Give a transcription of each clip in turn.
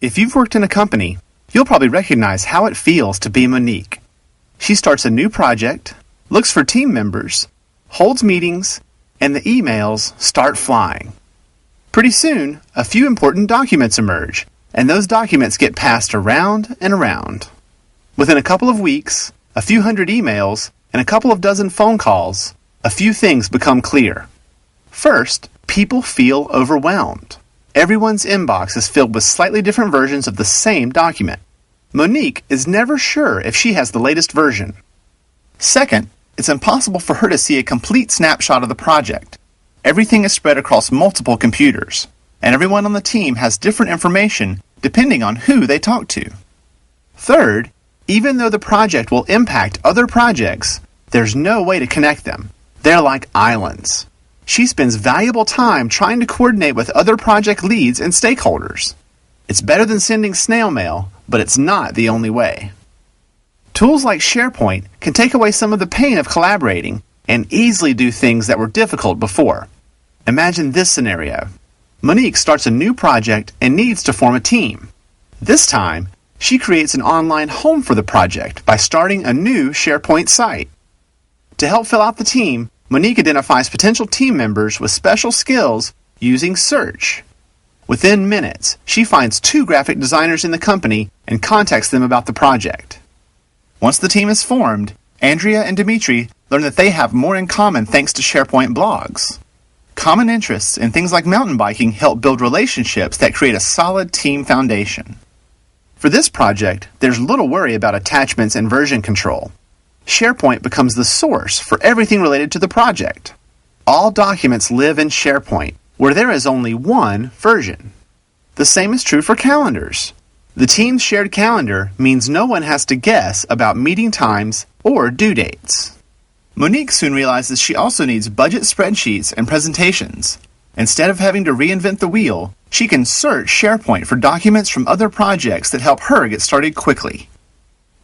If you've worked in a company, you'll probably recognize how it feels to be Monique. She starts a new project, looks for team members, holds meetings, and the emails start flying. Pretty soon, a few important documents emerge, and those documents get passed around and around. Within a couple of weeks, a few hundred emails, and a couple of dozen phone calls, a few things become clear. First, people feel overwhelmed. Everyone's inbox is filled with slightly different versions of the same document. Monique is never sure if she has the latest version. Second, it's impossible for her to see a complete snapshot of the project. Everything is spread across multiple computers, and everyone on the team has different information depending on who they talk to. Third, even though the project will impact other projects, there's no way to connect them. They're like islands. She spends valuable time trying to coordinate with other project leads and stakeholders. It's better than sending snail mail, but it's not the only way. Tools like SharePoint can take away some of the pain of collaborating and easily do things that were difficult before. Imagine this scenario. Monique starts a new project and needs to form a team. This time, she creates an online home for the project by starting a new SharePoint site. To help fill out the team, Monique identifies potential team members with special skills using search. Within minutes, she finds 2 graphic designers in the company and contacts them about the project. Once the team is formed, Andrea and Dimitri learn that they have more in common thanks to SharePoint blogs. Common interests in things like mountain biking help build relationships that create a solid team foundation. For this project, there's little worry about attachments and version control. SharePoint becomes the source for everything related to the project. All documents live in SharePoint, where there is only one version. The same is true for calendars. The team's shared calendar means no one has to guess about meeting times or due dates. Monique soon realizes she also needs budget spreadsheets and presentations. Instead of having to reinvent the wheel, she can search SharePoint for documents from other projects that help her get started quickly.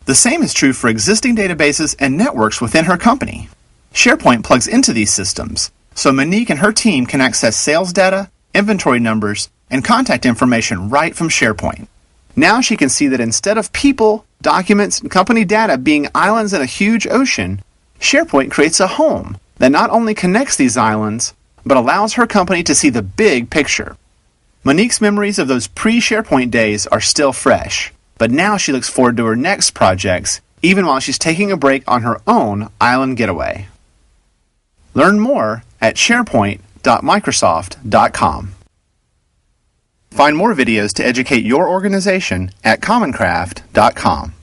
The same is true for existing databases and networks within her company. SharePoint plugs into these systems, so Monique and her team can access sales data, inventory numbers, and contact information right from SharePoint. Now she can see that instead of people, documents, and company data being islands in a huge ocean, SharePoint creates a home that not only connects these islands, but allows her company to see the big picture. Monique's memories of those pre-SharePoint days are still fresh, but now she looks forward to her next projects, even while she's taking a break on her own island getaway. Learn more at sharepoint.microsoft.com. Find more videos to educate your organization at commoncraft.com.